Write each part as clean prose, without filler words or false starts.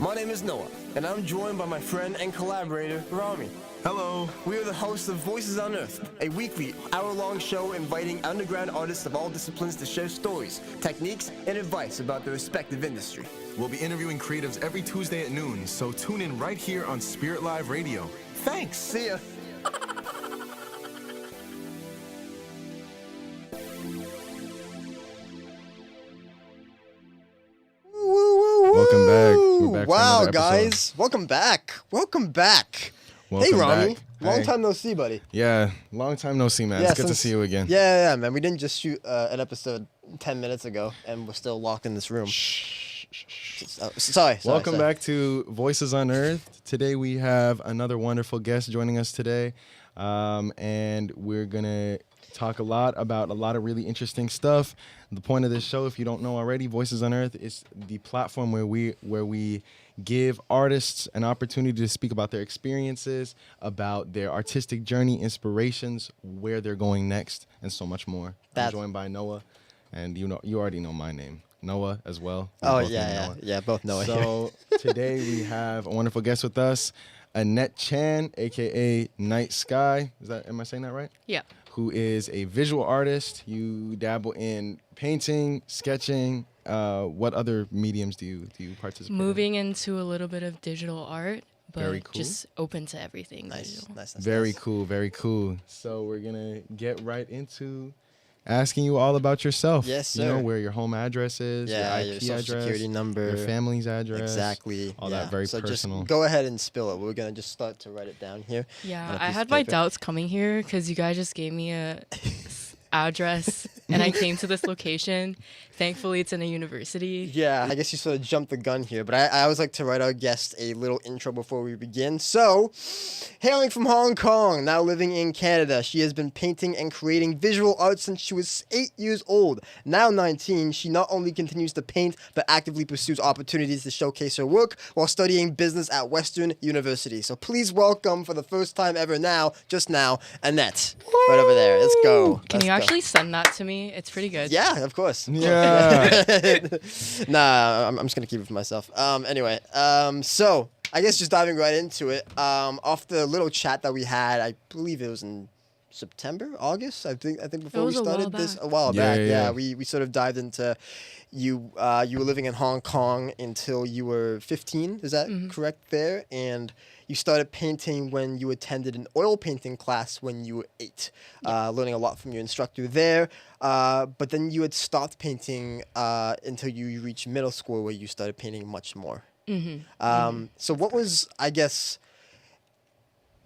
My name is Noah, and I'm joined by my friend and collaborator, Rami. Hello. We are the hosts of Voices Unearthed, a weekly, hour-long show inviting underground artists of all disciplines to share stories, techniques, and advice about their respective industry. We'll be interviewing creatives every Tuesday at noon, so tune in right here on Spirit Live Radio. Thanks. See ya. Welcome back. We're back for Wow, another episode. guys. Welcome back. Welcome back. Welcome hey, Rami. back. Long Hey. time no see, buddy. Yeah, long time no see, man. It's good to see you again. Yeah, man. We didn't just shoot an episode 10 minutes ago, and we're still locked in this room. Sorry. Welcome back to Voices Unearthed. Today we have another wonderful guest joining us today, and we're gonna talk a lot about a lot of really interesting stuff. The point of this show, if you don't know already, Voices Unearthed is the platform where we give artists an opportunity to speak about their experiences, about their artistic journey, inspirations, where they're going next, and so much more. I'm joined by Noah, and you already know my name, Noah, as well. Oh yeah, both Noah. So today we have a wonderful guest with us, Annette Chan, aka Night Sky. Am I saying that right? Yeah. Who is a visual artist. You dabble in painting, sketching. What other mediums do you participate Moving into a little bit of digital art, but Very cool. just open to everything. Nice. Very cool, very cool. So we're gonna get right into asking you all about yourself. Yes, sir. You know, where your home address is, Yeah, your your IP social address, security number, your family's address. Exactly. All that very so personal. Just go ahead and spill it. We're gonna just start to write it down here. Yeah, on a I piece had of my paper. doubts coming here because you guys just gave me a address and I came to this location. Thankfully, it's in a university. Yeah, I guess you sort of jumped the gun here, but I always like to write our guest a little intro before we begin. So, hailing from Hong Kong, now living in Canada, she has been painting and creating visual art since she was 8 years old. Now 19, she not only continues to paint, but actively pursues opportunities to showcase her work while studying business at Western University. So please welcome, for the first time ever just now, Annette. Right over there. Let's go. Can Let's you go. actually send that to me? It's pretty good. Yeah, of course. Yeah. Nah, I'm just gonna keep it for myself. Anyway, so I guess just diving right into it. Off the little chat that we had, I believe it was in September, August. I think before we was a while started this back. a while Yeah, back. yeah, Yeah, yeah. we sort of dived into you. You were living in Hong Kong until you were 15. Is that correct there? And you started painting when you attended an oil painting class when you were 8, learning a lot from your instructor there. But then you had stopped painting until you reached middle school, where you started painting much more. So what was, I guess,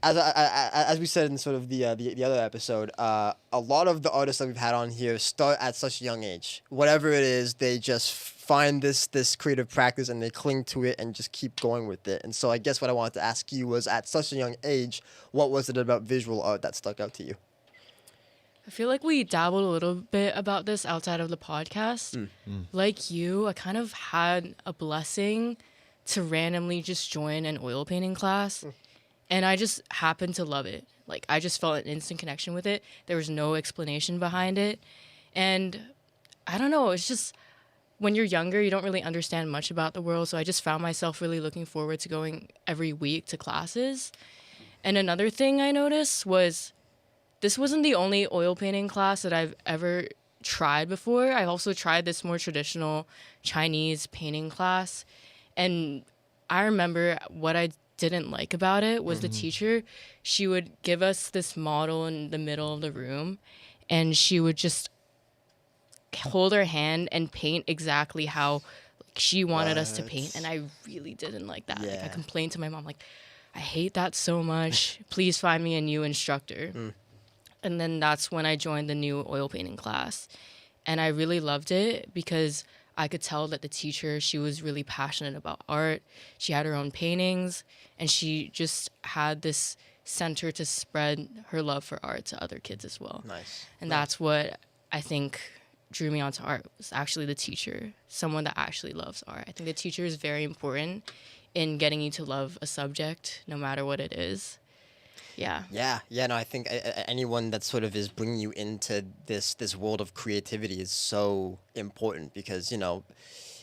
as we said in sort of the other episode, a lot of the artists that we've had on here start at such a young age. Whatever it is, they just find this creative practice and they cling to it and just keep going with it. And so I guess what I wanted to ask you was, at such a young age, what was it about visual art that stuck out to you? I feel like we dabbled a little bit about this outside of the podcast. Like you, I kind of had a blessing to randomly just join an oil painting class. And I just happened to love it. Like, I just felt an instant connection with it. There was no explanation behind it. And I don't know, it's just, when you're younger, you don't really understand much about the world. So I just found myself really looking forward to going every week to classes. And another thing I noticed was, this wasn't the only oil painting class that I've ever tried before. I've also tried this more traditional Chinese painting class. And I remember what I didn't like about it was the teacher. She would give us this model in the middle of the room, and she would just hold her hand and paint exactly how she wanted us to paint. And I really didn't like that. Like, I complained to my mom, like, I hate that so much. Please find me a new instructor. And then that's when I joined the new oil painting class. And I really loved it because I could tell that the teacher, she was really passionate about art. She had her own paintings, and she just had this center to spread her love for art to other kids as well. Nice. And that's what I think drew me onto art, was actually the teacher, someone that actually loves art. I think the teacher is very important in getting you to love a subject, no matter what it is. Yeah. Yeah. No, I think anyone that sort of is bringing you into this world of creativity is so important, because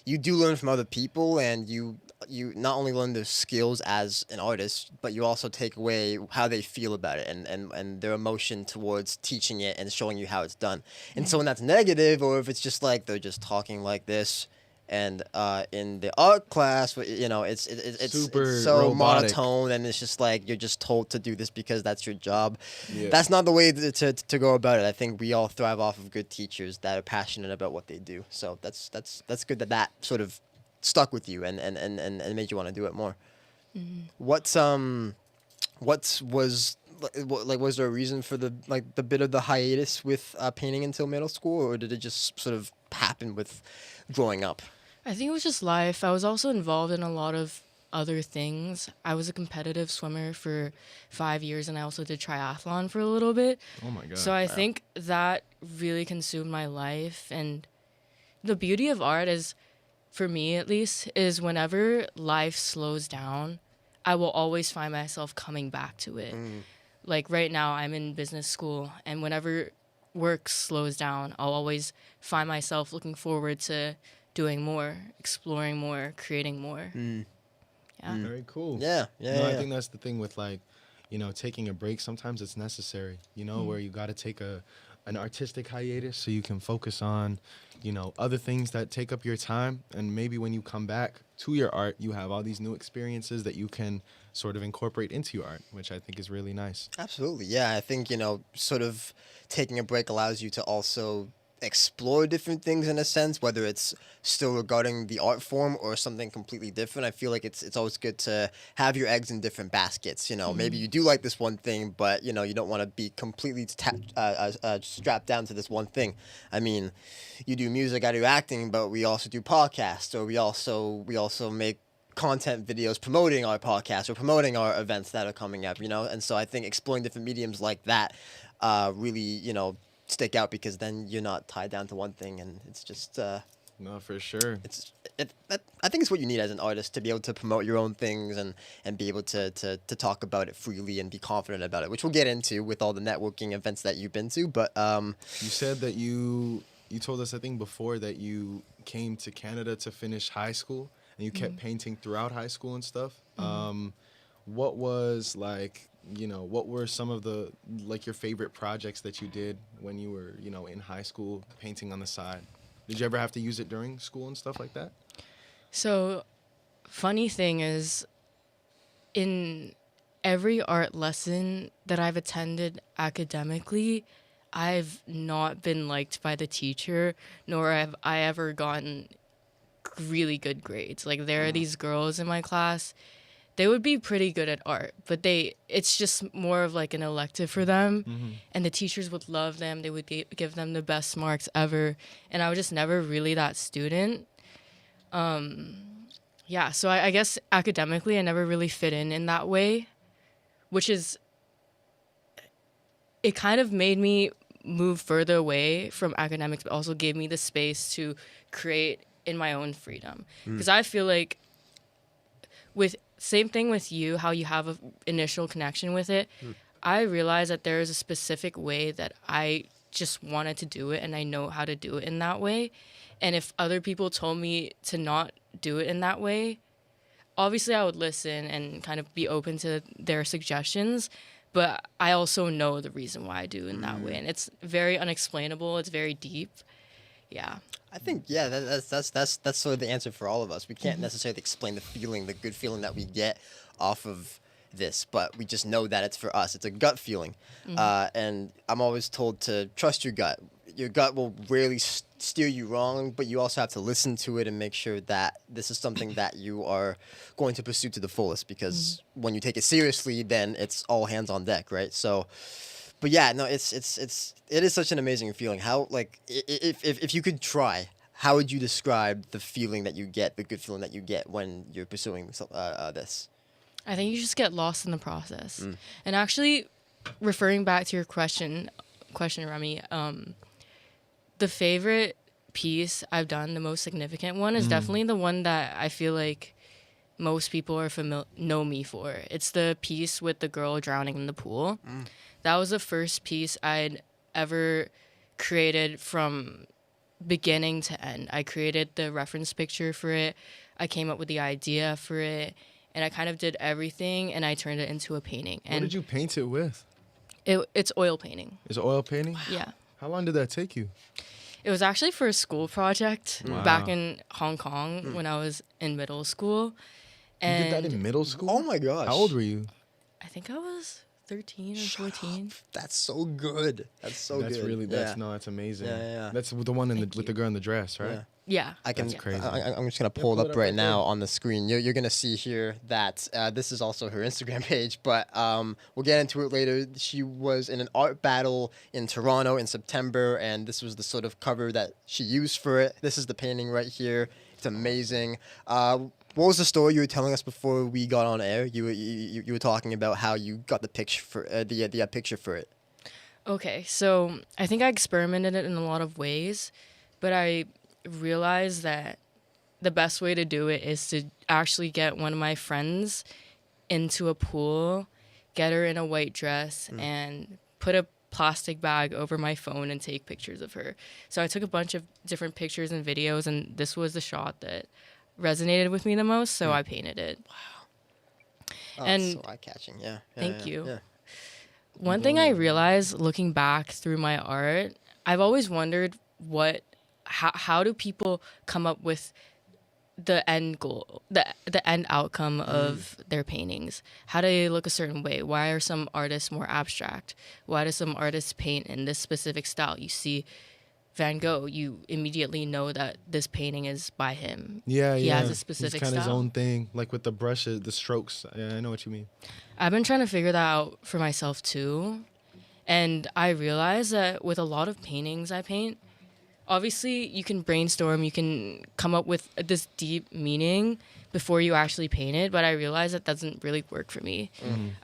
you do learn from other people, and you not only learn their skills as an artist, but you also take away how they feel about it, and their emotion towards teaching it and showing you how it's done. And so when that's negative, or if it's just like they're just talking like this, and in the art class, it's Super so robotic. monotone, and it's just like you're just told to do this because that's your job. Yeah. That's not the way to go about it. I think we all thrive off of good teachers that are passionate about what they do. So that's good that sort of stuck with you and made you want to do it more. What's was like was there a reason for the bit of the hiatus with painting until middle school, or did it just sort of happen with growing up? I think it was just life. I was also involved in a lot of other things. I was a competitive swimmer for 5 years, and I also did triathlon for a little bit. Oh my god. So I think that really consumed my life. And the beauty of art is, for me at least, is whenever life slows down, I will always find myself coming back to it. Like right now, I'm in business school, and whenever work slows down, I'll always find myself looking forward to doing more, exploring more, creating more. Yeah. Very cool. Yeah. I think that's the thing with taking a break. Sometimes it's necessary, where you got to take an artistic hiatus so you can focus on, other things that take up your time. And maybe when you come back to your art, you have all these new experiences that you can sort of incorporate into your art, which I think is really nice. Absolutely. Yeah, I think, sort of taking a break allows you to also explore different things in a sense, whether it's still regarding the art form or something completely different. I feel like it's always good to have your eggs in different baskets. Maybe you do like this one thing, but you don't want to be completely strapped down to this one thing. I mean, you do music, I do acting, but we also do podcasts, or we also make content videos promoting our podcast or promoting our events that are coming up. And so I think exploring different mediums like that really stick out, because then you're not tied down to one thing, and it's just No, for sure. I think it's what you need as an artist, to be able to promote your own things and be able to talk about it freely and be confident about it, which we'll get into with all the networking events that you've been to. But You said that you told us, I think, before, that you came to Canada to finish high school, and you kept painting throughout high school and stuff. What was what were some of the your favorite projects that you did when you were in high school, painting on the side? Did you ever have to use it during school and stuff like that? So, funny thing is, in every art lesson that I've attended academically, I've not been liked by the teacher, nor have I ever gotten really good grades. Like, there are these girls in my class, they would be pretty good at art, but it's just more of like an elective for them, and the teachers would love them. They would give them the best marks ever, and I was just never really that student. So I guess academically I never really fit in that way, which is, it kind of made me move further away from academics, but also gave me the space to create in my own freedom. Because I feel like, same thing with you, how you have an initial connection with it. I realized that there is a specific way that I just wanted to do it, and I know how to do it in that way. And if other people told me to not do it in that way, obviously I would listen and kind of be open to their suggestions. But I also know the reason why I do it in that way, and it's very unexplainable. It's very deep. Yeah. I think that's sort of the answer for all of us. We can't necessarily explain the good feeling that we get off of this, but we just know that it's for us. It's a gut feeling, and I'm always told to trust your gut. Your gut will rarely steer you wrong, but you also have to listen to it and make sure that this is something that you are going to pursue to the fullest. Because when you take it seriously, then it's all hands on deck, right? So. But yeah, no, it is such an amazing feeling. How, if you could try, how would you describe the feeling that you get, the good feeling that you get when you're pursuing this? I think you just get lost in the process. And actually, referring back to your question, Remy, the favorite piece I've done, the most significant one, is definitely the one that I feel like most people are know me for. It's the piece with the girl drowning in the pool. That was the first piece I'd ever created from beginning to end. I created the reference picture for it. I came up with the idea for it, and I kind of did everything, and I turned it into a painting. What And did you paint it with? it's oil painting. Is it oil painting? Yeah. How long did that take you? It was actually for a school project Wow. back in Hong Kong when I was in middle school. You And did that in middle school? Oh my gosh. How old were you? I think I was 13 or 14. That's so good. That's so That's good. really yeah. that's amazing. Yeah. That's the one Thank with you. the girl in the dress, right? Yeah. Yeah. I can. That's crazy. I'm just gonna pull pull it it up up right right now there. on the screen. You're gonna see here that this is also her Instagram page, but we'll get into it later. She was in an art battle in Toronto in September, and this was the sort of cover that she used for it. This is the painting right here. It's amazing. What was the story you were telling us before we got on air? You were talking about how you got the picture for the picture for it. Okay, so I think I experimented it in a lot of ways, but I realized that the best way to do it is to actually get one of my friends into a pool, get her in a white dress, and put a plastic bag over my phone and take pictures of her. So I took a bunch of different pictures and videos, and this was the shot that resonated with me the most, so I painted it. Oh, And- it's so eye-catching. Yeah. Thank you. Yeah. One thing I realized looking back through my art, I've always wondered how do people come up with the end goal, the end outcome of their paintings? How do they look a certain way? Why are some artists more abstract? Why do some artists paint in this specific style? You see Van Gogh, you immediately know that this painting is by him. Yeah, He yeah. has a specific He's kind of his style. own thing, like with the brushes, the strokes. Yeah, I know what you mean. I've been trying to figure that out for myself too. And I realized that with a lot of paintings I paint, obviously you can brainstorm, you can come up with this deep meaning before you actually paint it, but I realized that doesn't really work for me.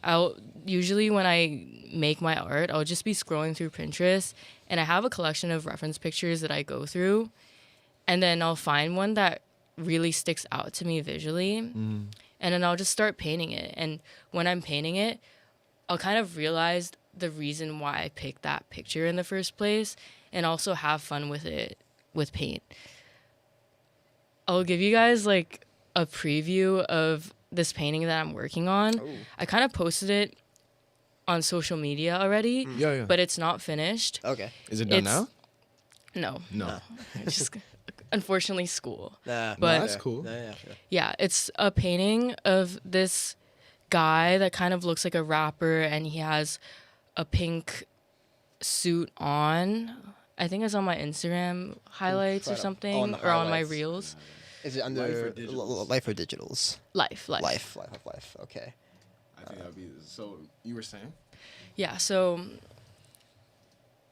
I'll usually when I make my art, I'll just be scrolling through Pinterest and I have a collection of reference pictures that I go through, and then I'll find one that really sticks out to me visually, and then I'll just start painting it. And when I'm painting it, I'll kind of realize the reason why I picked that picture in the first place, and also have fun with it with paint. I'll give you guys like a preview of this painting that I'm working on. Ooh. I kind of posted it on social media already, Yeah. but it's not finished. Okay. Is it done it's- now? No, No. it's just unfortunately school. Nah, But- That's cool. Yeah. Yeah, it's a painting of this guy that kind of looks like a rapper, and he has a pink suit on. I think it's on my Instagram highlights or Right on- something, on the or on my highlights. reels. Is it under Life or digitals? Life or digitals? Life. Life. Okay. I think that'd be. So you were saying? Yeah, so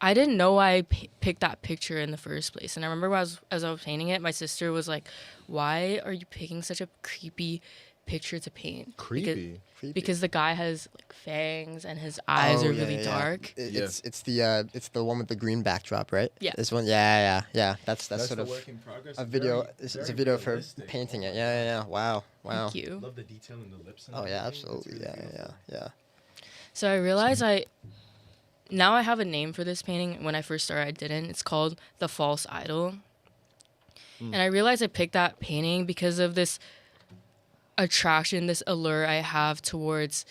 I didn't know I picked that picture in the first place. And I remember as I was painting it, my sister was like, "Why are you picking such a creepy picture to paint?" Creepy. Creepy. Because the guy has like fangs and his eyes Oh, are yeah, really yeah. dark. Yeah. It's the one with the green backdrop, right? Yeah. This one. Yeah. That's That's sort the of work in progress. a video. Very- It's very a video of her realistic. painting it. Yeah. Wow. Thank you. Love the detail in the lips. And Oh yeah, everything. That's absolutely. really beautiful. So I realized now I have a name for this painting. When I first started, I didn't. It's called The False Idol. And I realized I picked that painting because of this attraction, this allure I have towards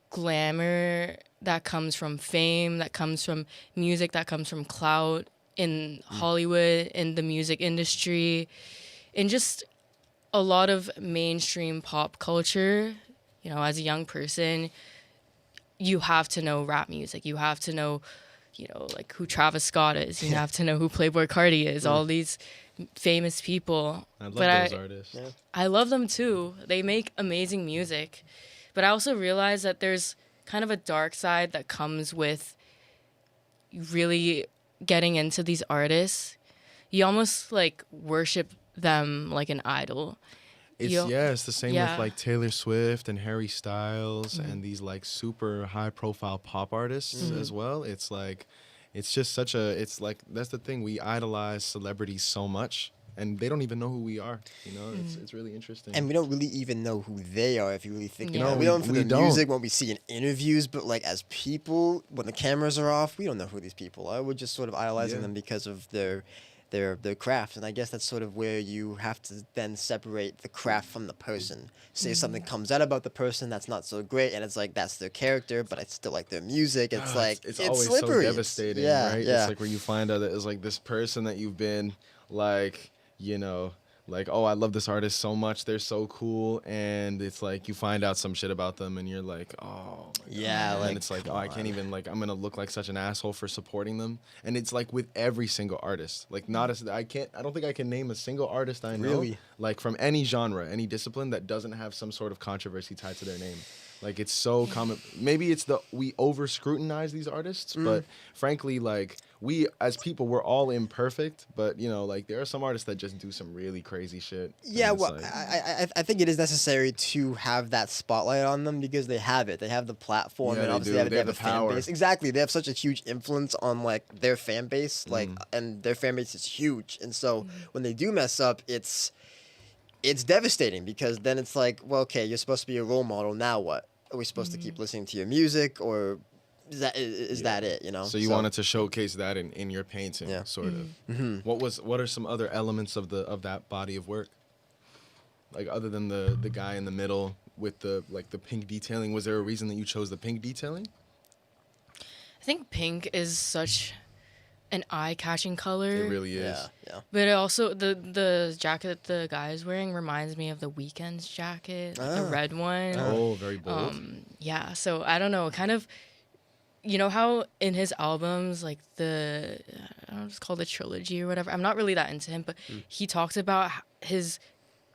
glamour that comes from fame, that comes from music, that comes from clout in Hollywood, in the music industry, in just a lot of mainstream pop culture. You know, as a young person, you have to know rap music. You have to know, like who Travis Scott is. You have to know who Playboi Carti is. All these famous people. I love But those artists. Yeah. I love them too. They make amazing music. But I also realize that there's kind of a dark side that comes with really getting into these artists. You almost like worship them like an idol. It's the same Yeah. with like Taylor Swift and Harry Styles and these like super high profile pop artists as well. It's like it's just such a it's like that's the thing, we idolize celebrities so much and they don't even know who we are, it's really interesting. And we don't really even know who they are if you really think Yeah. about it. No, We don't for we the don't. music when we see in interviews, but like as people, when the cameras are off, we don't know who these people are. We're just sort of idolizing Yeah. them because of their their craft. And I guess that's sort of where you have to then separate the craft from the person. Say something comes out about the person that's not so great, and it's like that's their character, but I still like their music. It's like it's it's always slippery. so devastating, Yeah, right? yeah. It's like where you find out that it's like this person that you've been like, like, oh, I love this artist so much, they're so cool, and it's like you find out some shit about them, and you're like, oh, my Yeah, God. like, And it's like, come oh, I can't on. even, like, I'm gonna look like such an asshole for supporting them. And it's like with every single artist, like, not as I don't think I can name a single artist I know, Really? like from any genre, any discipline that doesn't have some sort of controversy tied to their name. Like, it's so common. Maybe it's we over scrutinize these artists, but frankly, like, we as people, we're all imperfect, but like, there are some artists that just do some really crazy shit. Yeah, and it's well, like, I think it is necessary to have that spotlight on them because they have it. They have the platform, Yeah, and they obviously do. they have They a have the fan power. base. Exactly, they have such a huge influence on like their fan base, like, and their fan base is huge. And so when they do mess up, it's devastating because then it's like, well, okay, you're supposed to be a role model. Now what? Are we supposed to keep listening to your music, or is that it? so you wanted to showcase that in your painting, Yeah. sort of. What are some other elements of that body of work? Like, other than the guy in the middle with the pink detailing, was there a reason that you chose the pink detailing? I think pink is such an eye-catching color. It really is. Yeah. But it also the jacket that the guy is wearing reminds me of the Weeknd's jacket, like the red one. Oh, very bold. Yeah, so I don't know, kind of, how in his albums, like I don't know, it's called a trilogy or whatever. I'm not really that into him, but he talks about his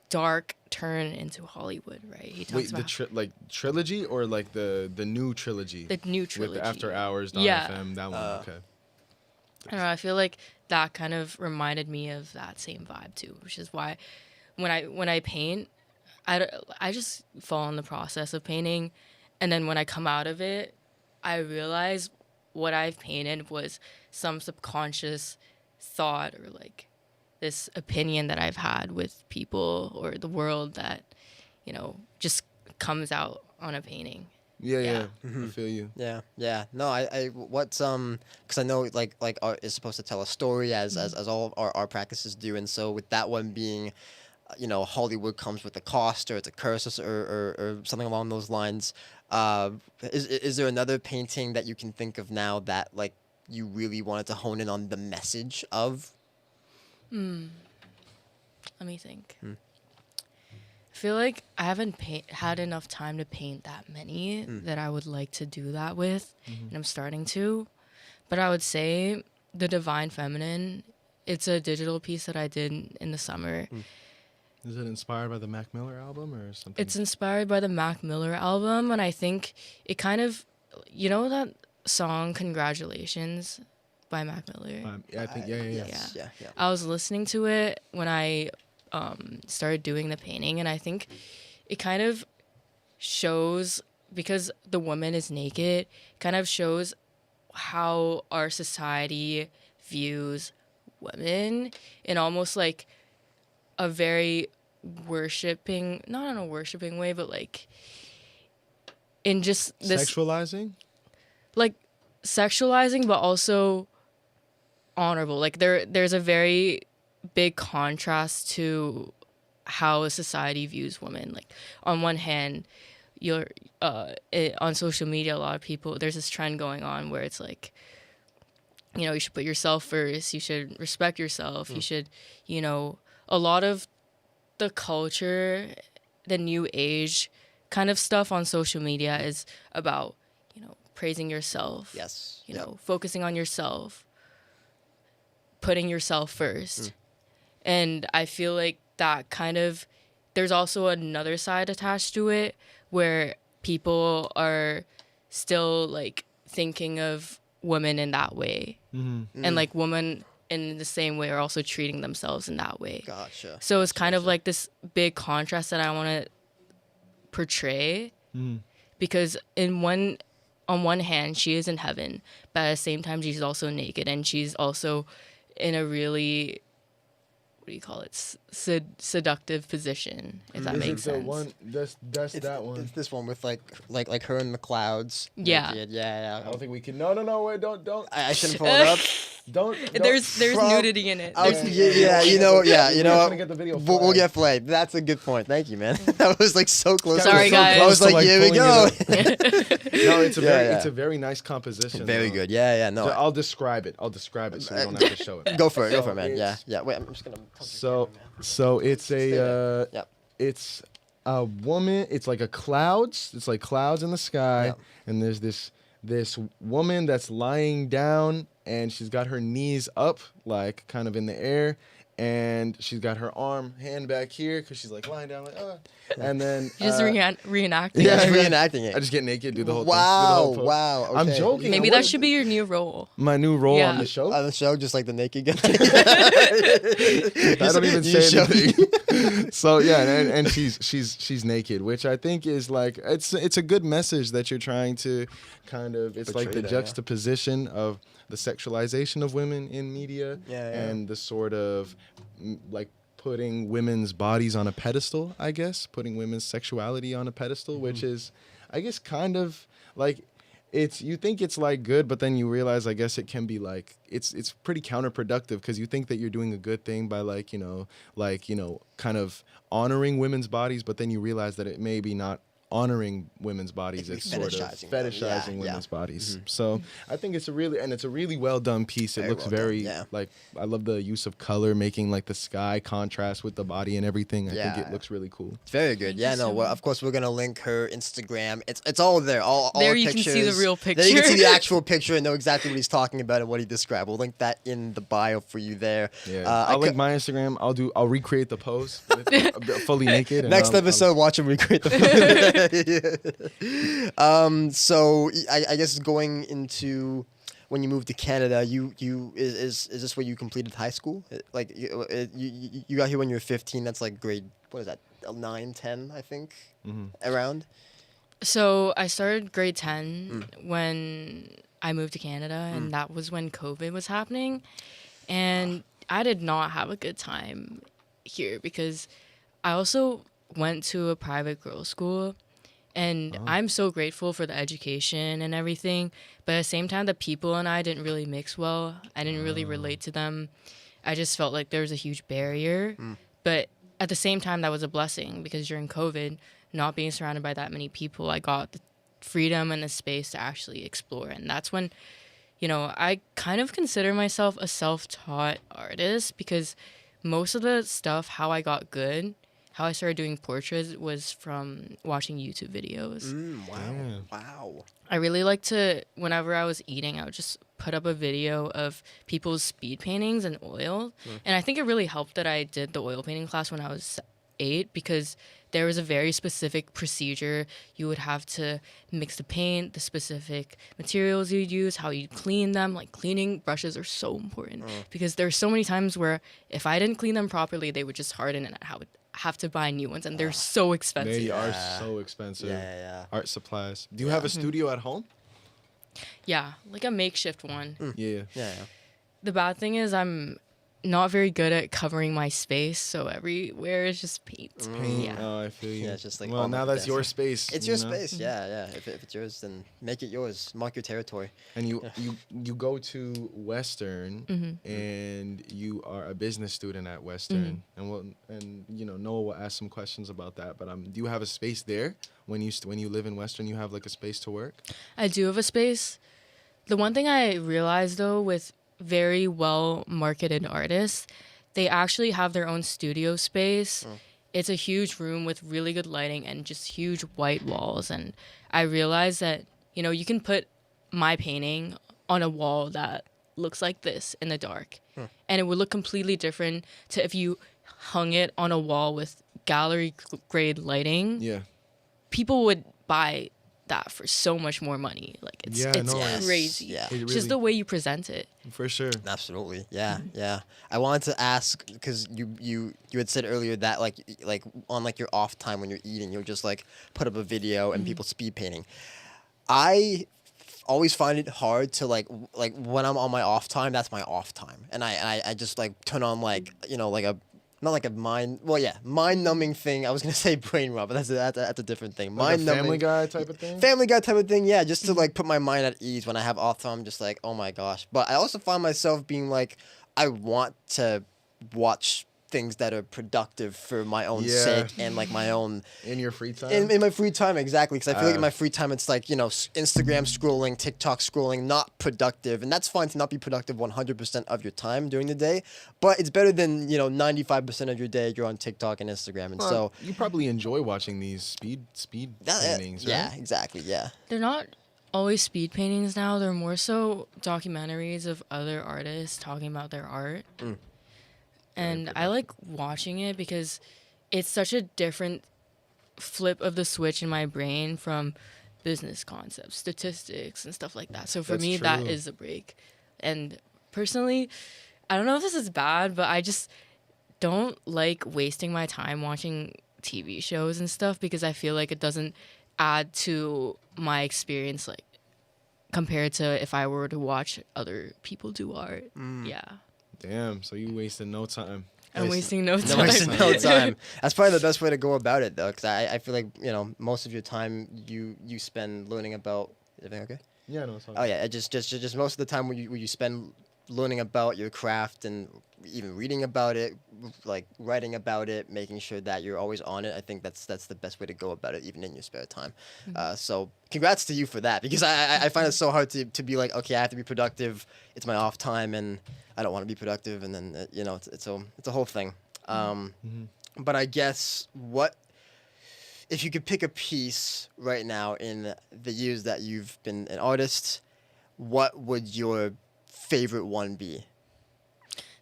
dark turn into Hollywood, right? He talks Wait, about trilogy or like the new trilogy? the new trilogy. With the After Hours, Dawn Yeah. FM, that one, okay. I don't know, I feel like that kind of reminded me of that same vibe too, which is why when I paint, I just fall in the process of painting, and then when I come out of it, I realize what I've painted was some subconscious thought or like this opinion that I've had with people or the world that, just comes out on a painting. Yeah. I feel you. Yeah. No, what's because I know like art is supposed to tell a story as all of our practices do, and so with that one being, Hollywood comes with a cost or it's a curse or something along those lines. Is there another painting that you can think of now that like you really wanted to hone in on the message of? Let me think. I feel like I haven't had enough time to paint that many that I would like to do that with, and I'm starting to. But I would say the Divine Feminine, it's a digital piece that I did in the summer. Is it inspired by the Mac Miller album or something? It's inspired by the Mac Miller album, and I think it kind of, that song Congratulations by Mac Miller? Yeah, I think, yeah. Yeah. I was listening to it when I started doing the painting, and I think it kind of shows, because the woman is naked, kind of shows how our society views women in almost like a very worshipping, not in a worshipping way, but like in just this Sexualizing? like sexualizing, but also honorable. Like there's a very big contrast to how a society views women. Like on one hand, on social media, a lot of people, there's this trend going on where it's like, you should put yourself first, you should respect yourself, you should, a lot of the culture, the new age kind of stuff on social media is about, praising yourself. Yes. Focusing on yourself, putting yourself first. And I feel like that kind of, there's also another side attached to it where people are still like thinking of women in that way. And like women in the same way are also treating themselves in that way. Gotcha. So it's kind of like this big contrast that I want to portray, because on one hand, she is in heaven, but at the same time, she's also naked, and she's also in a really, what do you call it, seductive position, if that makes sense. That's that one. It's this one with like her in the clouds. Yeah. Naked. Yeah. I don't think we can. No, wait, don't. I shouldn't pull it up. Don't. There's nudity in it. You know what? Gonna get the video We'll flagged. get flagged. That's a good point. Thank you, man. That was like so close. Sorry, guys. I was like, here we go. No, it's a very, Yeah. it's a very nice composition. Very though. good. Yeah. No. I'll describe it. so we don't have to show it. Go for it, So man. it's- Yeah. Wait, I'm just gonna. So it's a Yep. it's a woman. It's like a clouds. It's like clouds in the sky, Yep. and there's this woman that's lying down, and she's got her knees up, like kind of in the air, and she's got her hand back here because she's like lying down, like and then Just reenacting. Yeah, it. reenacting it. I just get naked, do the whole thing. Wow. do the whole pose. Wow. I'm okay. joking. Maybe What- that should be your new role. my new role on Yeah. the show. On the show, just like the naked guy. I don't even You say show- anything. So yeah, and she's naked, which I think is like it's a good message that you're trying to kind of. It's like Portray the that, yeah. juxtaposition of the sexualization of women in media Yeah. and the sort of like putting women's bodies on a pedestal. I guess putting women's sexuality on a pedestal, which is, I guess, kind of like. You think it's like good, but then you realize, I guess it can be like it's pretty counterproductive because you think that you're doing a good thing by kind of honoring women's bodies, but then you realize that it may be not honoring women's bodies. It It's could be sort of fetishizing them. fetishizing Yeah, women's yeah. bodies. So I think it's a really well done piece. It Very looks well done, very yeah. like I love the use of color, making like the sky contrast with the body and everything. I think Yeah. it looks really cool. It's very good. Yeah, no. Well, of course, we're gonna link her Instagram. It's all there. All There her you can see the pictures. real There you can see picture. the actual picture and know exactly what he's talking about and what he described. We'll link that in the bio for you there. Yeah, I I'll cou- link my Instagram. I'll recreate the pose with, fully naked. And Next I'll- episode, watch him recreate the. So I guess going into when you moved to Canada, is this where you completed high school? Like you got here when you were 15. That's like grade. What is that? 9, 10, I think. Around. So I started grade 10 when I moved to Canada, and that was when COVID was happening. And I did not have a good time here because I also went to a private girls' school. And I'm so grateful for the education and everything. But at the same time, the people and I didn't really mix well. I didn't really relate to them. I just felt like there was a huge barrier. But at the same time, that was a blessing because during COVID, not being surrounded by that many people, I got the freedom and the space to actually explore. And that's when, I kind of consider myself a self-taught artist because most of the stuff, how I got good, how I started doing portraits was from watching YouTube videos. Wow. Yeah. Wow. I really like to, whenever I was eating, I would just put up a video of people's speed paintings in oil. And I think it really helped that I did the oil painting class when I was 8 because there was a very specific procedure. You would have to mix the paint, the specific materials you'd use, how you'd clean them. Like cleaning brushes are so important because there's so many times where if I didn't clean them properly, they would just harden and I would have to buy new ones and they're so expensive. They are so expensive. Yeah. Art supplies. Do you have a studio at home? Yeah, like a makeshift one. Yeah. Yeah. The bad thing is I'm not very good at covering my space, so everywhere is just paint. Yeah. Oh, I feel you. Yeah, it's just like well, all now my that's your desk. space. It's you your know? space. Yeah. If it's yours, then make it yours. Mark your territory. And you go to Western, and you are a business student at Western, and Noah will ask some questions about that. But do you have a space there when you live in Western? You have like a space to work. I do have a space. The one thing I realized though with very well marketed artists, they actually have their own studio space. It's a huge room with really good lighting and just huge white walls. And I realized that, you can put my painting on a wall that looks like this in the dark. And it would look completely different to if you hung it on a wall with gallery grade lighting. Yeah. People would buy that for so much more money. Like it's crazy. Yeah. It It's just the way you present it. For sure. Absolutely. Yeah. I wanted to ask because you had said earlier that like on like your off time when you're eating, you'll just like put up a video and people speed painting. I always find it hard to like when I'm on my off time, that's my off time, and I just like turn on like like not like a mind-numbing thing. I was gonna say brain rot, but that's a different thing. Like a Mind-numbing. Family Guy type of thing? Family Guy type of thing, yeah, just to like put my mind at ease when I have off time. I'm just like, oh my gosh. But I also find myself being like, I want to watch things that are productive for my own Yeah. sake and like my own In your free time? in my free time, exactly. Because I feel like in Uh, my free time, it's like, Instagram scrolling, TikTok scrolling, not productive. And that's fine to not be productive 100% of your time during the day. But it's better than, 95% of your day you're on TikTok and Instagram. And so, you probably enjoy watching these speed paintings, right? yeah, exactly. Yeah. They're not always speed paintings now. They're more so documentaries of other artists talking about their art. And I like watching it because it's such a different flip of the switch in my brain from business concepts, statistics, and stuff like that. So for That's me, that true. is a break. And personally, I don't know if this is bad, but I just don't like wasting my time watching TV shows and stuff because I feel like it doesn't add to my experience, like compared to if I were to watch other people do art. Yeah. Damn, so you wasted no time. I'm wasting no No time. wasting no time. That's probably the best way to go about it, though, because I feel like most of your time you spend learning about. Is everything okay? Yeah, no, it's all Oh yeah, just most of the time when you spend learning about your craft and even reading about it, like writing about it, making sure that you're always on it. I think that's the best way to go about it, even in your spare time. So congrats to you for that, because I find it so hard to be like, okay, I have to be productive. It's my off time, and I don't want to be productive, and then it's a whole thing. But I guess if you could pick a piece right now in the years that you've been an artist, what would your favorite one be?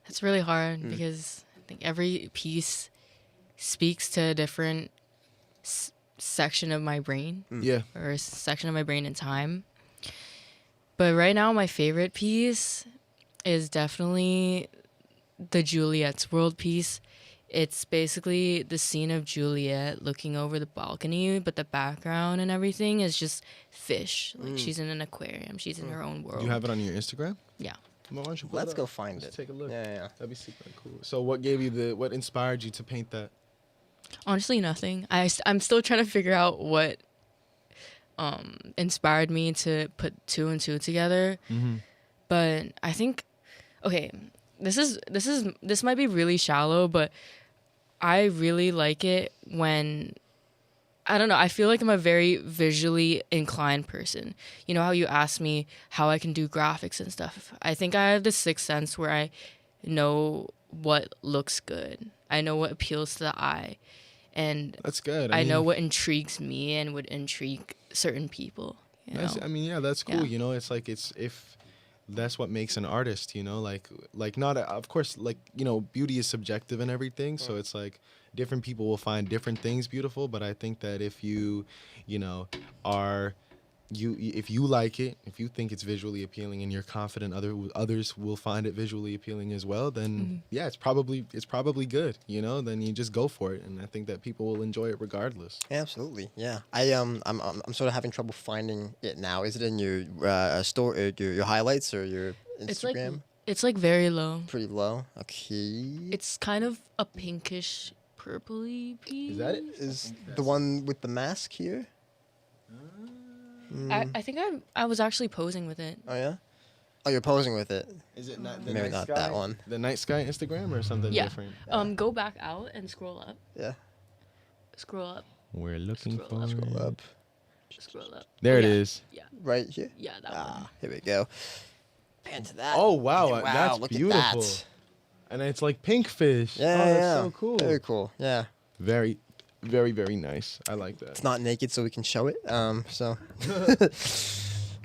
That's really hard because I think every piece speaks to a different section of my brain Yeah. or a section of my brain in time. But right now, my favorite piece is definitely the Juliet's World piece. It's basically the scene of Juliet looking over the balcony, but the background and everything is just fish. Like she's in an aquarium. She's in her own world. You have it on your Instagram? Yeah. Come on, why don't you pull Let's it go up? find Let's it. take a look. Yeah. That'd be super cool. So what inspired you to paint that? Honestly, nothing. I'm still trying to figure out what inspired me to put two and two together. But I think, okay, this might be really shallow, but I really like it when, I don't know, I feel like I'm a very visually inclined person. You know how you asked me how I can do graphics and stuff? I think I have this sixth sense where I know what looks good. I know what appeals to the eye. And That's good. I know what intrigues me and would intrigue certain people. You know? That's cool. Yeah. It's like if that's what makes an artist, like not of course, like, beauty is subjective and everything, so it's like different people will find different things beautiful, but I think that if you if you like it, if you think it's visually appealing and you're confident others will find it visually appealing as well, then yeah, it's probably good, then you just go for it, and I think that people will enjoy it regardless. Absolutely, yeah. I'm sort of having trouble finding it now. Is it in your store, your highlights, or your Instagram? It's like very low. Pretty low. Okay. It's kind of a pinkish purpley piece. Is that it? Is the one with the mask here? I think I was actually posing with it. Oh yeah. Oh, you're posing with it. Is it not Maybe not that one. The Night Sky Instagram or something Yeah. different? Go back out and scroll up. Yeah. Scroll up. We're looking Scroll for up. Scroll up. Scroll up. There it Yeah. is. Yeah. Right here. Yeah, that one. Here we go. Pan to that. Oh wow, Wow, that's look beautiful. At that. And it's like pink fish. Yeah, oh, that's yeah. so cool. Very cool. Yeah. Very, very, very nice. I like that. It's not naked, so we can show it. So.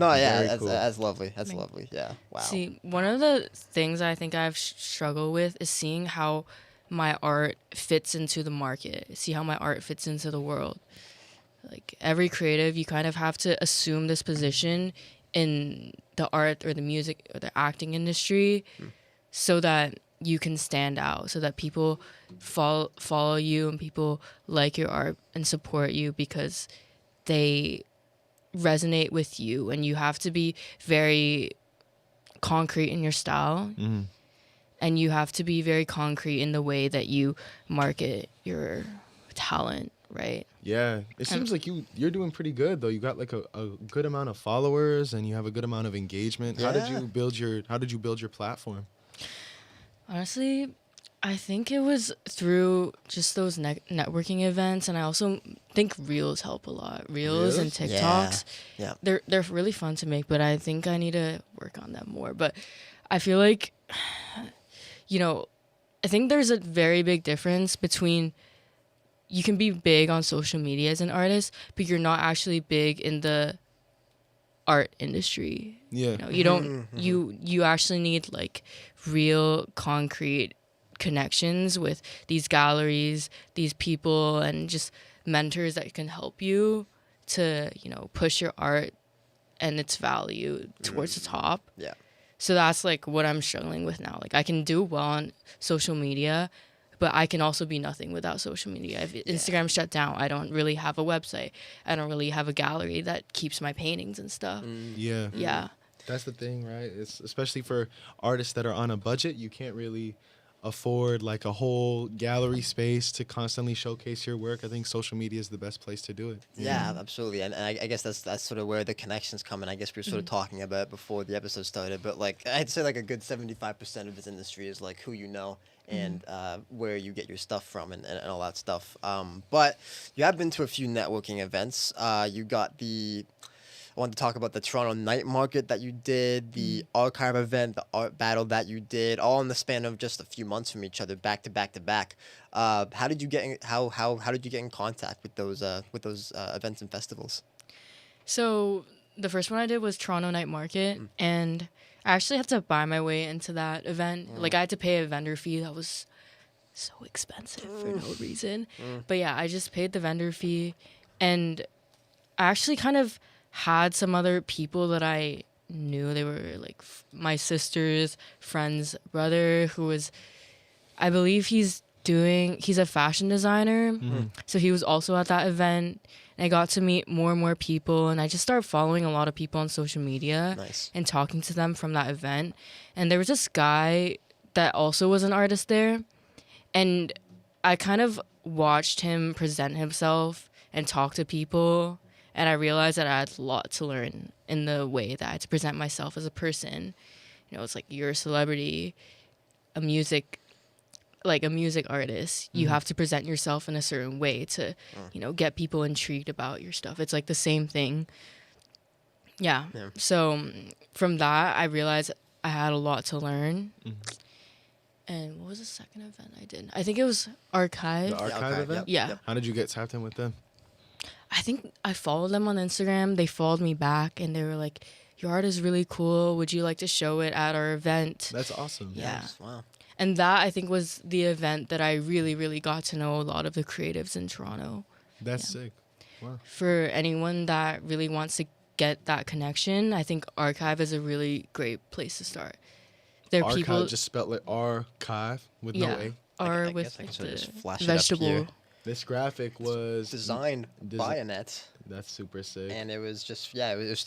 No, yeah, Very cool. that's lovely. That's lovely. Yeah. Wow. See, one of the things I think I've struggled with is seeing how my art fits into the market. See how my art fits into the world. Like every creative, you kind of have to assume this position in the art or the music or the acting industry so that you can stand out, so that people follow you and people like your art and support you because they resonate with you, and you have to be very concrete in your style. and you have to be very concrete in the way that you market your talent, right? Yeah, it seems like you're doing pretty good though. You got like a good amount of followers and you have a good amount of engagement. How did Yeah. you build your platform? Honestly, I think it was through just those networking events, and I also think reels help a lot. Reels and Reels? TikToks, Yeah. they're really fun to make, but I think I need to work on them more. But I feel like, you know, I think there's a very big difference between you can be big on social media as an artist, but you're not actually big in the art industry. Yeah. You know, you don't you actually need like real concrete connections with these galleries, these people, and just mentors that can help you to, you know, push your art and its value towards the top. Yeah. So that's like what I'm struggling with now. Like I can do well on social media, but I can also be nothing without social media. If Instagram's shut down, I don't really have a website. I don't really have a gallery that keeps my paintings and stuff. Yeah. Yeah. That's the thing, right? It's especially for artists that are on a budget, you can't really afford like a whole gallery space to constantly showcase your work. I think social media is the best place to do it. Yeah, absolutely, and I guess that's sort of where the connections come in. I guess we were sort of talking about it before the episode started, but like I'd say like a good 75% of this industry is like who you know and where you get your stuff from and all that stuff. But you have been to a few networking events. You got I wanted to talk about the Toronto Night Market that you did, the archive event, the art battle that you did, all in the span of just a few months from each other, back to back to back. How did you get in contact with those events and festivals? So the first one I did was Toronto Night Market, and I actually had to buy my way into that event. Like I had to pay a vendor fee that was so expensive for no reason. But yeah, I just paid the vendor fee, and I actually kind of had some other people that I knew. They were like my sister's friend's brother, who was, I believe he's a fashion designer. So he was also at that event. And I got to meet more and more people, and I just started following a lot of people on social media and talking to them from that event. And there was this guy that also was an artist there, and I kind of watched him present himself and talk to people, and I realized that I had a lot to learn in the way that I had to present myself as a person. You know, it's like you're a celebrity, a music artist. You have to present yourself in a certain way to, you know, get people intrigued about your stuff. It's like the same thing. Yeah. So from that, I realized I had a lot to learn. And what was the second event I did? I think it was Archive. The archive event? Yeah. How did you get tapped in with them? I think I followed them on Instagram. They followed me back, and they were like, your art is really cool. Would you like to show it at our event? That's awesome. Yeah. Wow. And that, I think, was the event that I really, really got to know a lot of the creatives in Toronto. That's sick. Wow. For anyone that really wants to get that connection, I think Archive is a really great place to start. There are Archive, people... just spelled like archive with no A. R I with guess I like can just the flash it up vegetable. here. This graphic was Designed by Annette. That's super sick. And it was just it was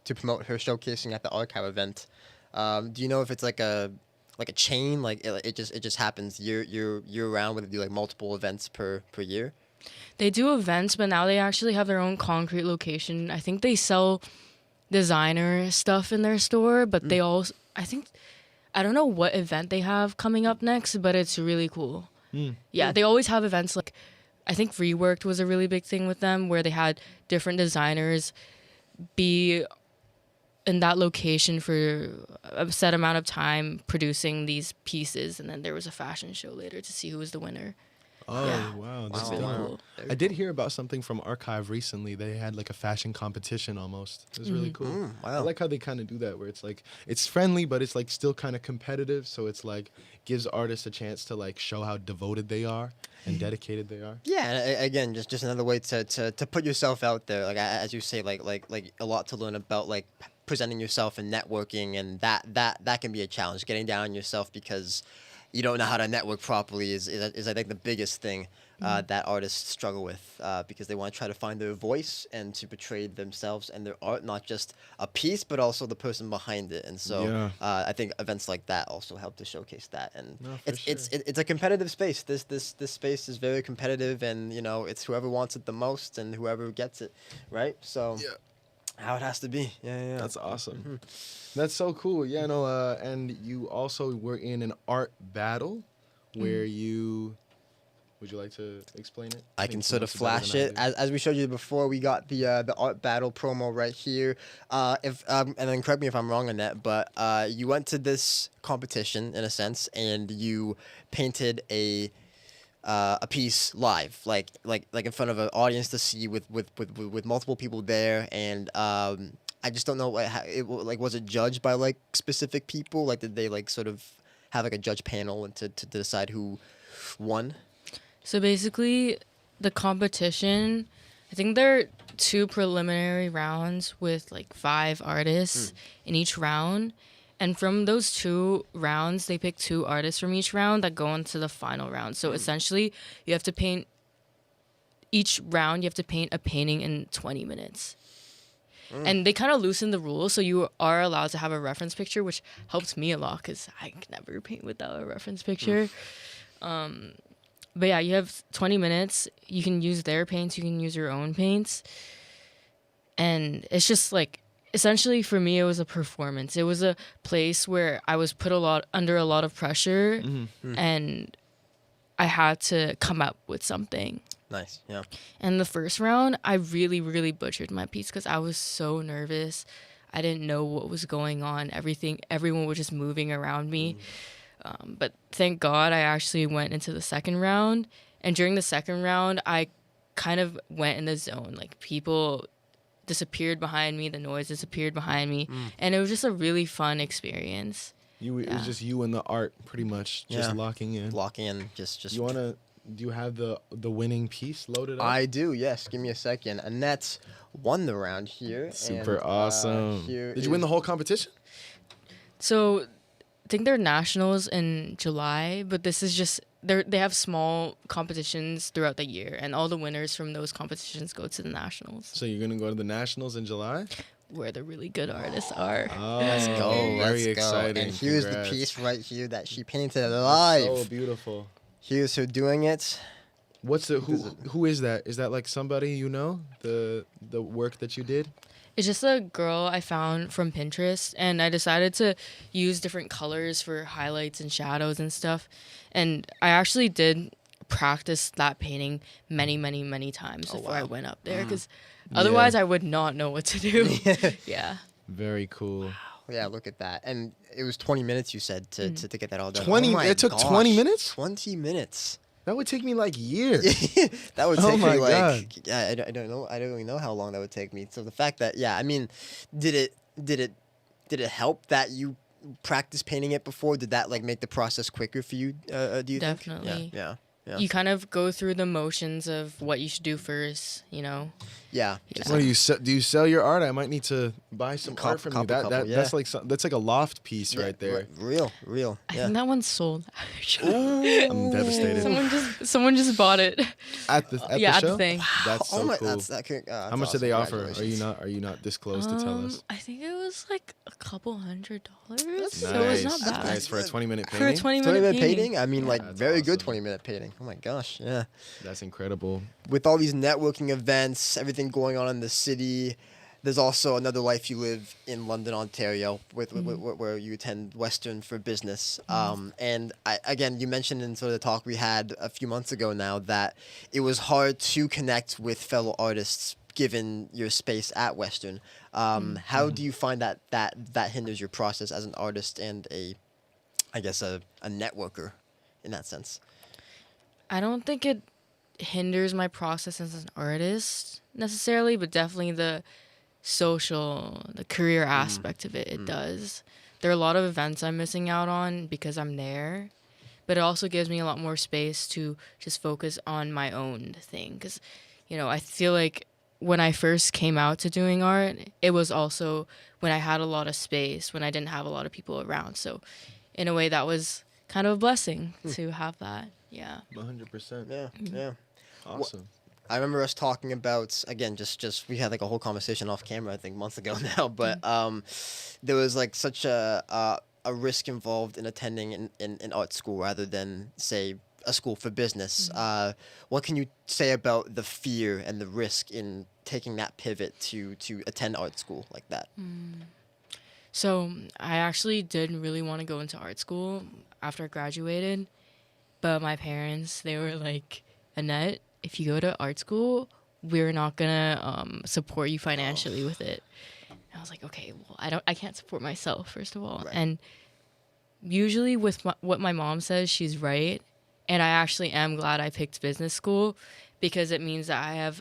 to promote her showcasing at the archive event. Do you know if it's like a chain, like it just happens year round, whether they do like multiple events per year? They do events, but now they actually have their own concrete location. I think they sell designer stuff in their store, but they also, I don't know what event they have coming up next, but it's really cool. Yeah, they always have events like, I think Reworked was a really big thing with them, where they had different designers be in that location for a set amount of time producing these pieces, and then there was a fashion show later to see who was the winner. Oh, Yeah. wow. That's Really dope. cool. I did hear about something from Archive recently. They had like a fashion competition almost. It was really cool. I Wow. like how they kind of do that, where it's like, it's friendly, but it's like still kind of competitive. So it's like, gives artists a chance to like show how devoted they are and dedicated they are. Yeah, and again, just another way to put yourself out there. Like as you say, like a lot to learn about like presenting yourself and networking, and that can be a challenge. Getting down on yourself because you don't know how to network properly is I think the biggest thing. that artists struggle with because they want to try to find their voice and to portray themselves and their art, not just a piece, but also the person behind it. And so Yeah. I think events like that also help to showcase that. And No, for it's a competitive space. This space is very competitive, and it's whoever wants it the most and whoever gets it, right? So. Yeah. How it has to be. Yeah. That's awesome. That's so cool. Yeah, no, and you also were in an art battle where you. Would you like to explain it? I think can you sort know of it better flash than I it do. as we showed you before. We got the art battle promo right here. If and then correct me if I'm wrong, Annette, but you went to this competition in a sense, and you painted a piece live, like in front of an audience to see with multiple people there, and I just don't know was it judged by like specific people? Like did they like sort of have like a judge panel and to decide who won? So basically, the competition, I think there are 2 preliminary rounds with like 5 artists in each round. And from those 2 rounds, they pick 2 artists from each round that go into the final round. So essentially, you have to paint each round, you have to paint a painting in 20 minutes. And they kind of loosen the rules, so you are allowed to have a reference picture, which helped me a lot because I could never paint without a reference picture. But yeah, you have 20 minutes. You can use their paints. You can use your own paints. And it's just like, essentially for me, it was a performance. It was a place where I was put under a lot of pressure, and I had to come up with something. Nice, yeah. And the first round, I really, really butchered my piece because I was so nervous. I didn't know what was going on. Everyone was just moving around me. But thank God I actually went into the second round. And during the second round, I kind of went in the zone. Like, people disappeared behind me. The noise disappeared behind me. And it was just a really fun experience. It was just you and the art, pretty much, just locking in. Locking in, just. Do you have the winning piece loaded up? I do, yes. Give me a second. Annette won the round here. Super and, awesome. Did you win the whole competition? So I think they're nationals in July, but this is just they have small competitions throughout the year, and all the winners from those competitions go to the nationals, So you're gonna go to the nationals in July? where the really good artists are. Oh, Let's go. very Let's go. exciting. And here's Congrats. the piece right here that she painted live. So beautiful. Here's her doing it. What's the who is that? Is that like somebody you know? The work that you did? It's just a girl I found from Pinterest, and I decided to use different colors for highlights and shadows and stuff. And I actually did practice that painting many, many, many times before I went up there, because otherwise I would not know what to do. Yeah. Very cool. Yeah, look at that. And it was 20 minutes, you said, to get that all done. 20 Oh my it took gosh. 20 minutes? 20 minutes. That would take me like years. That would Oh take my me like God. yeah, I don't know. I don't really know how long that would take me. So the fact that I mean, did it help that you practice painting it before? Did that like make the process quicker for you? Do you Definitely. think? Yeah. You kind of go through the motions of what you should do first, Yeah. What do you sell your art? I might need to buy some art from you. Couple, That's like a loft piece right there. Real. I Yeah. think that one's sold. Actually. I'm devastated. Someone just bought it. At the Yeah, at show? the thing. That's so Oh my, cool. that's How much did they offer? Congratulations. Are you not disclosed to tell us? I think it was like $200. That's So it's not Nice. bad. Nice for a 20-minute For a painting. 20-minute 20-minute painting? I mean, like, That's very good awesome. 20-minute painting. Oh my gosh, yeah. That's incredible. With all these networking events, everything going on in the city, there's also another life you live in London, Ontario, where you attend Western for business. And again, you mentioned in sort of the talk we had a few months ago now that it was hard to connect with fellow artists given your space at Western. How do you find that hinders your process as an artist and a networker in that sense? I don't think it hinders my process as an artist necessarily, but definitely the career aspect of it, it does. There are a lot of events I'm missing out on because I'm there, but it also gives me a lot more space to just focus on my own thing. Because, I feel like when I first came out to doing art, it was also when I had a lot of space, when I didn't have a lot of people around. So in a way, that was kind of a blessing to have that. Yeah. 100%. Yeah. Awesome. I remember us talking about, again, just we had like a whole conversation off camera, I think months ago now, but there was like such a risk involved in attending in art school rather than, say, a school for business. What can you say about the fear and the risk in taking that pivot to attend art school like that? So I actually did really want to go into art school after I graduated, but my parents, they were like, Annette, if you go to art school, we're not gonna support you financially with it. And I was like, okay, well, I can't support myself, first of all. Right. And usually with what my mom says, she's right. And I actually am glad I picked business school because it means that I have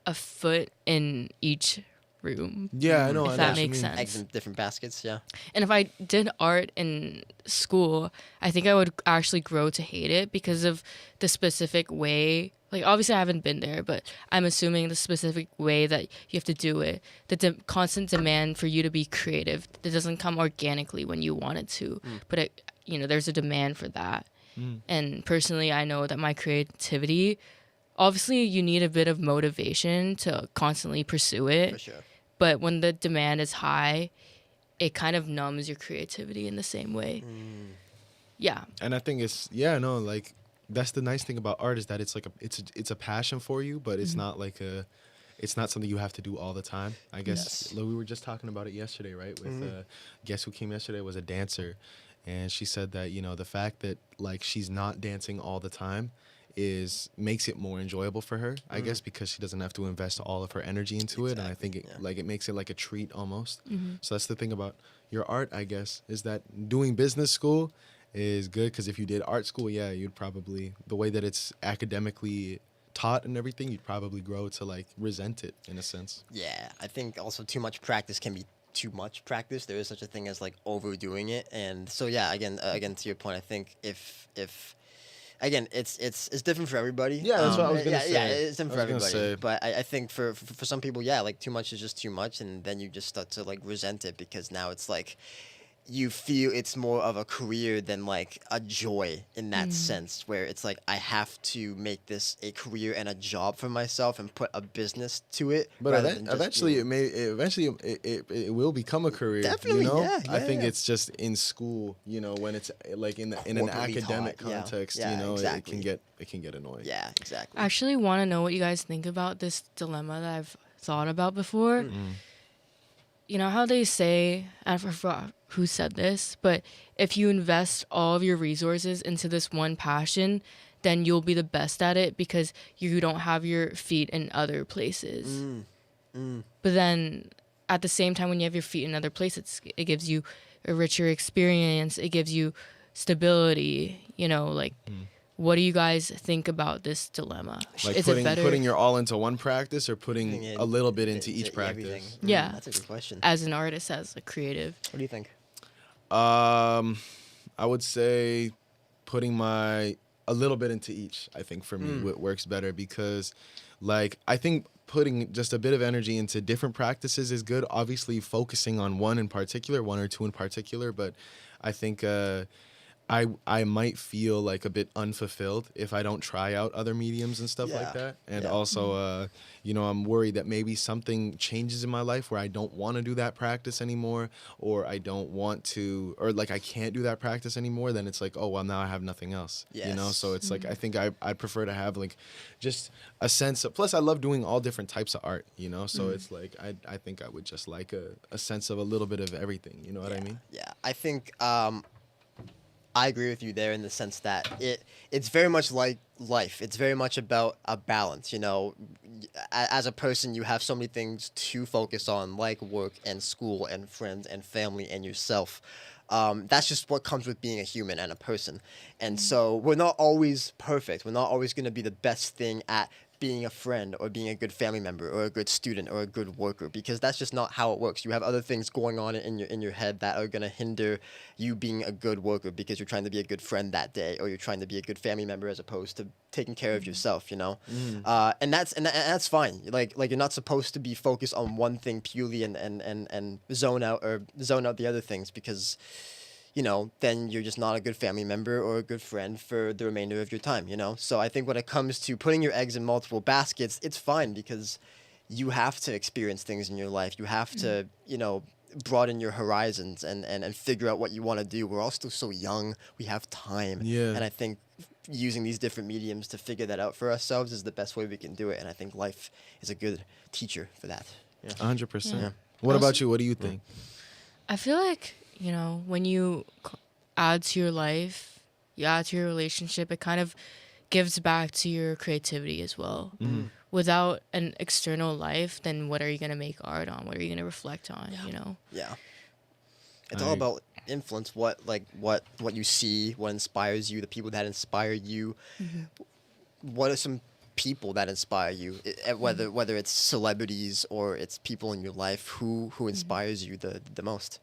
a foot in each room. Yeah, I know. If I know that what you makes mean. sense. Eggs in different baskets, yeah. And if I did art in school, I think I would actually grow to hate it because of the specific way. Like, obviously, I haven't been there, but I'm assuming the specific way that you have to do it. The constant demand for you to be creative that doesn't come organically when you want it to. But, there's a demand for that. And personally, I know that my creativity, obviously, you need a bit of motivation to constantly pursue it. For sure. But when the demand is high, it kind of numbs your creativity in the same way. Yeah. And I think like that's the nice thing about art is that it's like it's a passion for you, but it's not like it's not something you have to do all the time. I guess we were just talking about it yesterday, right? With guess who came yesterday was a dancer, and she said that the fact that like she's not dancing all the time makes it more enjoyable for her, I guess, because she doesn't have to invest all of her energy into it, and I think it makes it like a treat almost. So that's the thing about your art, I guess, is that doing business school is good because if you did art school, you'd probably, the way that it's academically taught and everything, you'd probably grow to like resent it in a sense. Yeah, I think also too much practice can be too much practice. There is such a thing as like overdoing it, and so again to your point, I think if again, it's different for everybody. Yeah, that's what I was gonna say. Yeah, it's different for I was gonna everybody. say. But I think for some people, like too much is just too much, and then you just start to like resent it because now it's like you feel it's more of a career than like a joy in that sense, where it's like I have to make this a career and a job for myself and put a business to it. But rather than just eventually, being- it will become a career. Definitely, I think it's just in school, when it's like in an Corporately academic taught, yeah. context, Yeah, exactly. it can get annoying. Yeah, exactly. I actually want to know what you guys think about this dilemma that I've thought about before. You know how they say, I forgot who said this, but if you invest all of your resources into this one passion, then you'll be the best at it because you don't have your feet in other places. But then at the same time, when you have your feet in other places, it gives you a richer experience. It gives you stability, What do you guys think about this dilemma? Like Is putting it better putting your all into one practice or putting Putting it a little bit into into each practice? everything. Yeah. That's a good question. as an artist, as a creative? What do you think? I would say putting a little bit into each, I think for me works better because like I think putting just a bit of energy into different practices is good. Obviously focusing on one in particular, one or two in particular, but I think I might feel like a bit unfulfilled if I don't try out other mediums and stuff like that. And also, I'm worried that maybe something changes in my life where I don't want to do that practice anymore, or I don't want to, or like I can't do that practice anymore. Then it's like, oh, well, now I have nothing else, So it's like, I think I'd prefer to have like just a sense of, plus I love doing all different types of art, So it's like, I think I would just like a sense of a little bit of everything. You know what I mean? Yeah, I think I agree with you there in the sense that it's very much like life. It's very much about a balance, As a person, you have so many things to focus on, like work and school and friends and family and yourself. That's just what comes with being a human and a person. And so we're not always perfect. We're not always going to be the best thing at being a friend or being a good family member or a good student or a good worker, because that's just not how it works. You have other things going on in your head that are going to hinder you being a good worker because you're trying to be a good friend that day, or you're trying to be a good family member as opposed to taking care of yourself, and that's fine. Like you're not supposed to be focused on one thing purely and zone out the other things, because then you're just not a good family member or a good friend for the remainder of your time. So I think when it comes to putting your eggs in multiple baskets, it's fine because you have to experience things in your life. You have to, broaden your horizons and figure out what you want to do. We're all still so young. We have time. Yeah. And I think using these different mediums to figure that out for ourselves is the best way we can do it. And I think life is a good teacher for that. 100%. Yeah. What about you? What do you think? I feel like, when you add to your life, you add to your relationship, it kind of gives back to your creativity as well. Without an external life, then what are you going to make art on? What are you going to reflect on, Yeah. It's all about influence, what you see, what inspires you, the people that inspire you. What are some people that inspire you, whether it's celebrities or it's people in your life, who inspires you the most?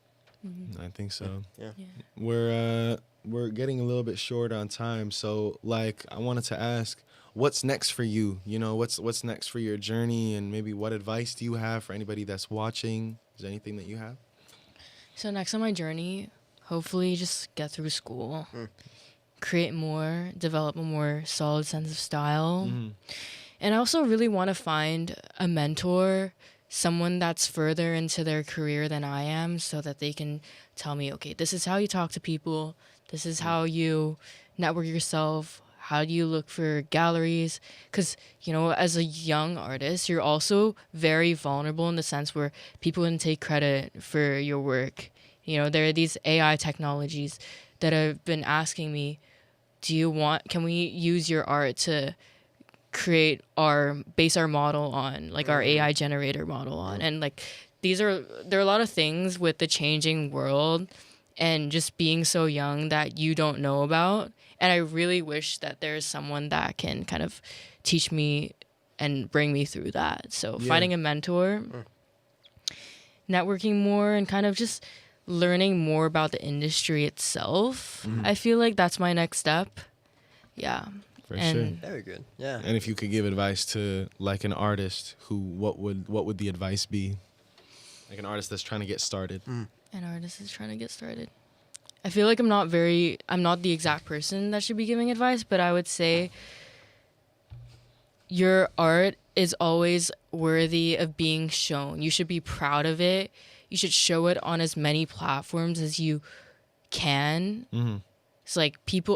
I think so. Yeah. We're getting a little bit short on time, so I wanted to ask, what's next for you? What's next for your journey, and maybe what advice do you have for anybody that's watching? Is there anything that you have? So next on my journey, hopefully just get through school, create more, develop a more solid sense of style. And I also really want to find a mentor, someone that's further into their career than I am, so that they can tell me, okay, this is how you talk to people. This is how you network yourself. How do you look for galleries? Because, as a young artist, you're also very vulnerable in the sense where people can take credit for your work. There are these AI technologies that have been asking me, can we use your art to base our model on, our AI generator model on? And there are a lot of things with the changing world and just being so young that you don't know about. And I really wish that there's someone that can kind of teach me and bring me through that. So finding a mentor, networking more, and kind of just learning more about the industry itself. I feel like that's my next step. Yeah. For sure. Very good. Yeah. And if you could give advice to an artist, what would the advice be? Like an artist that's trying to get started. An artist is trying to get started. I feel like I'm not the exact person that should be giving advice, but I would say your art is always worthy of being shown. You should be proud of it. You should show it on as many platforms as you can. It's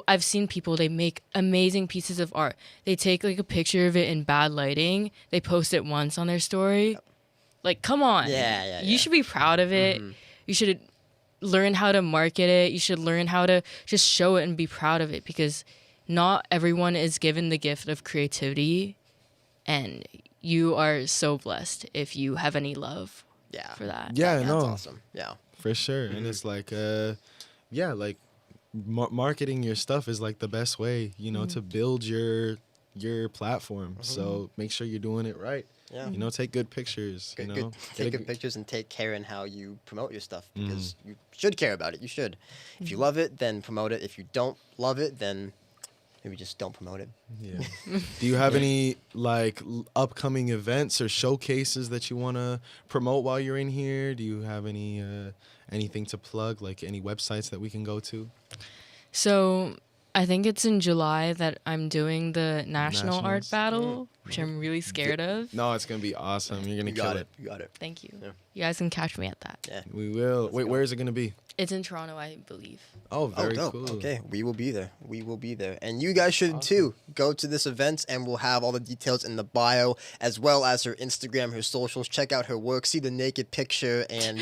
I've seen people, they make amazing pieces of art. They take a picture of it in bad lighting. They post it once on their story. Come on. Yeah. You should be proud of it. You should learn how to market it. You should learn how to just show it and be proud of it, because not everyone is given the gift of creativity, and you are so blessed if you have any love for that. Yeah, That's awesome. Yeah. For sure. And it's marketing your stuff is the best way, to build your platform. So make sure you're doing it right. Yeah. Take good pictures. Take good pictures and take care in how you promote your stuff, because you should care about it. You should. If you love it, then promote it. If you don't love it, then maybe just don't promote it. Yeah. Do you have any upcoming events or showcases that you want to promote while you're in here? Do you have any anything to plug, any websites that we can go to? So I think it's in July that I'm doing the National Art Battle, which I'm really scared of. No, it's going to be awesome. You're going to kill it. You got it. Thank you. Yeah. You guys can catch me at that. Yeah. We will. Wait, where is it going to be? It's in Toronto, I believe. Oh, very dope. cool. Okay, we will be there. And you guys should too. Go to this event, and we'll have all the details in the bio, as well as her Instagram, her socials. Check out her work, see the naked picture, and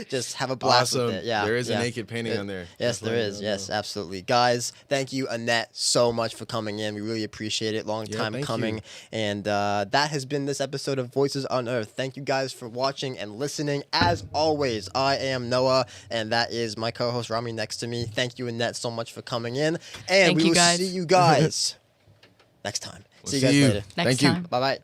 just have a blast with it. Yeah, there is a naked painting on there. Yes, there is. Yes, absolutely. Guys, thank you, Annette, so much for coming in. We really appreciate it. Long time coming. And that has been this episode of Voices Unearthed. Thank you guys for watching and listening. As always, I am Noah, and that is my co-host Rami next to me. Thank you, Annette, so much for coming in. And we will see you guys next time. See you guys later. Next time. Bye-bye.